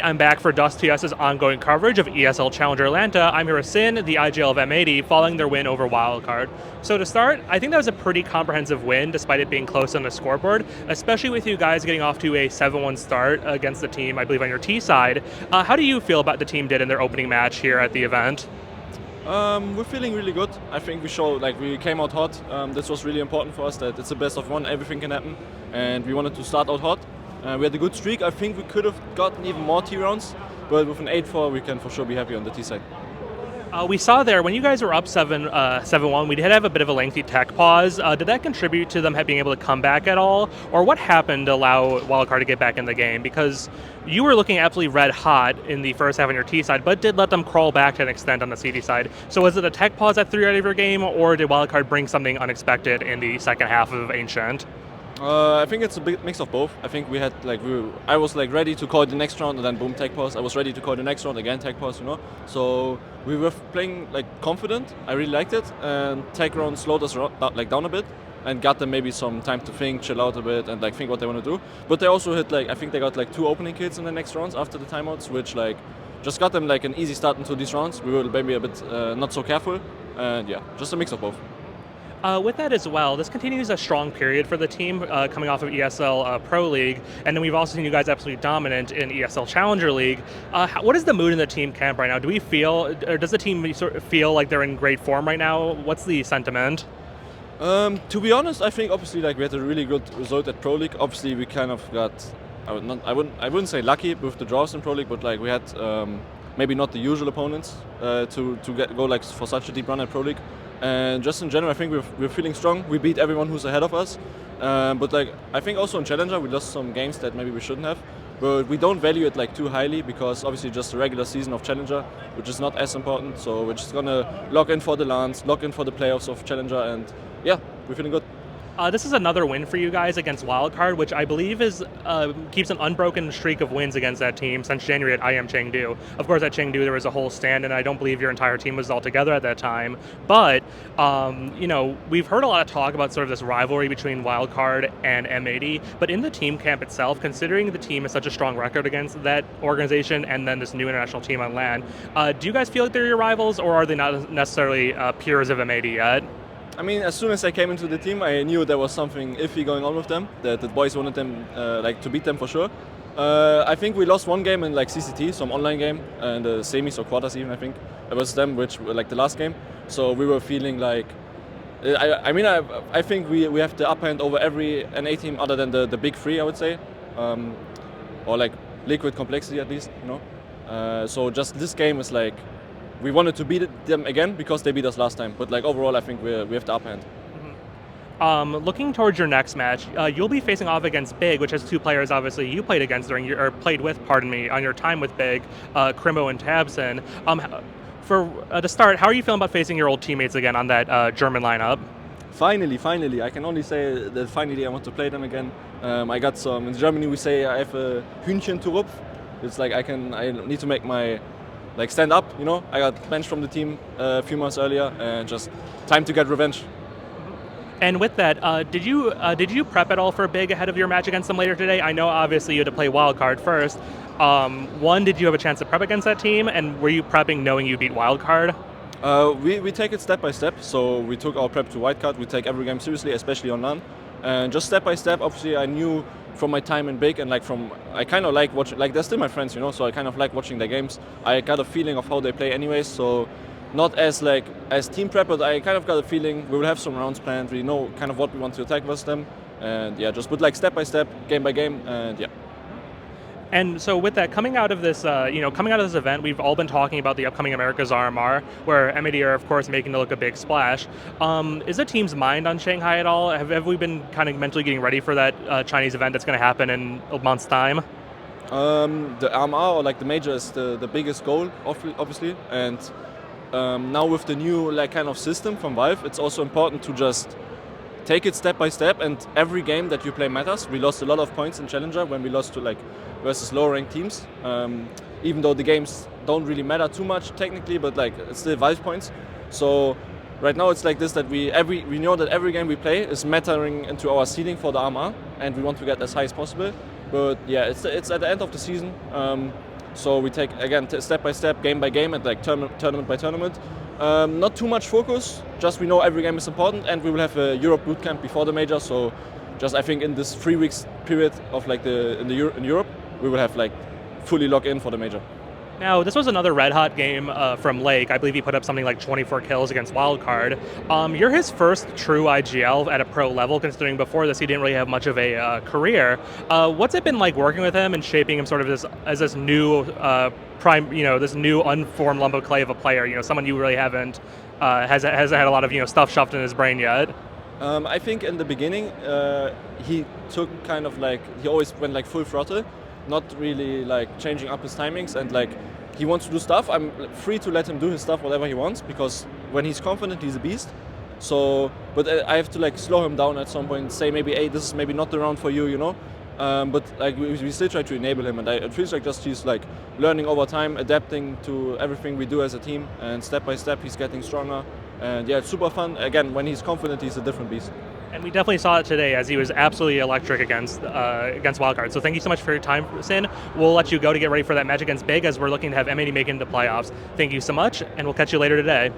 I'm back for Dust TS's ongoing coverage of ESL Challenger Atlanta. I'm here with s1n, the IGL of M80, following their win over Wildcard. So to start, I think that was a pretty comprehensive win, despite it being close on the scoreboard, especially with you guys getting off to a 7-1 start against the team, I believe, on your T side. How do you feel about the team did in their opening match here at the event? We're feeling really good. I think we came out hot. This was really important for us, that it's the best of one, everything can happen, and we wanted to start out hot. We had a good streak. I think we could have gotten even more T rounds, but with an 8-4 we can for sure be happy on the T side. We saw there, when you guys were up 7-1, we did have a bit of a lengthy tech pause. Did that contribute to them being able to come back at all? Or what happened to allow Wildcard to get back in the game? Because you were looking absolutely red hot in the first half on your T side, but did let them crawl back to an extent on the CD side. So was it a tech pause that threw you out of your game, or did Wildcard bring something unexpected in the second half of Ancient? I think it's a big mix of both. I think we had I was ready to call the next round, and then boom, tech pause. I was ready to call the next round, again tech pause, So we were playing confident. I really liked it, and tech round slowed us down a bit and got them maybe some time to think, chill out a bit, and think what they want to do. But they also hit I think they got 2 opening kills in the next rounds after the timeouts, which just got them an easy start into these rounds. We were maybe a bit not so careful, and yeah, just a mix of both. With that as well, this continues a strong period for the team coming off of ESL Pro League, and then we've also seen you guys absolutely dominant in ESL Challenger League. What is the mood in the team camp right now? Do we feel, or does the team sort of feel like they're in great form right now? What's the sentiment? To be honest, I think obviously we had a really good result at Pro League. Obviously we kind of got, I wouldn't say lucky with the draws in Pro League, but we had maybe not the usual opponents to go for such a deep run at Pro League. And just in general, I think we're feeling strong. We beat everyone who's ahead of us. But I think also in Challenger, we lost some games that maybe we shouldn't have. But we don't value it too highly, because obviously just the regular season of Challenger, which is not as important. So we're just gonna lock in for the LANs, lock in for the playoffs of Challenger, and yeah, we're feeling good. This is another win for you guys against Wildcard, which I believe keeps an unbroken streak of wins against that team since January at IM Chengdu. Of course, at Chengdu there was a whole stand, and I don't believe your entire team was all together at that time. But we've heard a lot of talk about sort of this rivalry between Wildcard and M80. But in the team camp itself, considering the team has such a strong record against that organization, and then this new international team on LAN, do you guys feel like they're your rivals, or are they not necessarily peers of M80 yet? I mean, as soon as I came into the team, I knew there was something iffy going on with them, that the boys wanted them to beat them for sure. I think we lost one game in CCT, some online game, and the semis or quarters even, I think. It was them, which were the last game. So we were feeling I think we have the upper hand over every NA team other than the big three, I would say. Or Liquid Complexity at least, So just this game is we wanted to beat them again because they beat us last time. But overall, I think we have the upper hand. Mm-hmm. Looking towards your next match, you'll be facing off against Big, which has 2 players obviously you played against played with, pardon me, on your time with Big, Crimo and Tabson. To start, how are you feeling about facing your old teammates again on that German lineup? Finally. I can only say that finally I want to play them again. I got some, in Germany we say I have a Hühnchen to rupf. It's I need to make my stand up, I got benched from the team a few months earlier, and just time to get revenge. And with that, did you prep at all for Big ahead of your match against them later today? I know obviously you had to play Wildcard first. Did you have a chance to prep against that team, and were you prepping knowing you beat Wildcard? We take it step by step, so we took our prep to Wildcard. We take every game seriously, especially on LAN. And just step by step, obviously I knew from my time in Big, and I kind of like watching, they're still my friends, so I kind of like watching their games. I got a feeling of how they play anyways, so not as team prep, but I kind of got a feeling we will have some rounds planned. We know kind of what we want to attack with them, and yeah, just put step by step, game by game, and yeah. And so with that, coming out of this event, we've all been talking about the upcoming America's RMR, where M80 are, of course, making it look a big splash. Is the team's mind on Shanghai at all? Have we been kind of mentally getting ready for that Chinese event that's going to happen in a month's time? The RMR, or the major, is the biggest goal, obviously. And now with the new kind of system from Valve, it's also important to just take it step by step, and every game that you play matters. We lost a lot of points in Challenger when we lost to versus lower ranked teams, even though the games don't really matter too much technically, but it's still Valve points. So right now it's this, that we know that every game we play is mattering into our seeding for the RMR, and we want to get as high as possible. But yeah, it's at the end of the season. So we take again step by step, game by game, and like tournament by tournament. Not too much focus. Just we know every game is important, and we will have a Europe bootcamp before the major. So just I think in this 3 weeks period of like in Europe, we will have like fully lock in for the major. Now, this was another red-hot game from Lake. I believe he put up something like 24 kills against Wildcard. You're his first true IGL at a pro level, considering before this he didn't really have much of a career. What's it been like working with him and shaping him sort of as this new this new unformed lump of clay of a player? Someone you really haven't hasn't had a lot of stuff shoved in his brain yet. I think in the beginning he took kind of like he always went like full throttle. Not really like changing up his timings, and like he wants to do stuff. I'm free to let him do his stuff whatever he wants, because when he's confident he's a beast. So but I have to like slow him down at some point, say maybe, hey, this is maybe not the round for you, but like we still try to enable him, and it feels like just he's like learning over time, adapting to everything we do as a team, and step by step he's getting stronger. And yeah, it's super fun. Again, when he's confident he's a different beast. And we definitely saw it today, as he was absolutely electric against Wildcard. So thank you so much for your time, s1n. We'll let you go to get ready for that match against Big, as we're looking to have M80 make it into playoffs. Thank you so much, and we'll catch you later today.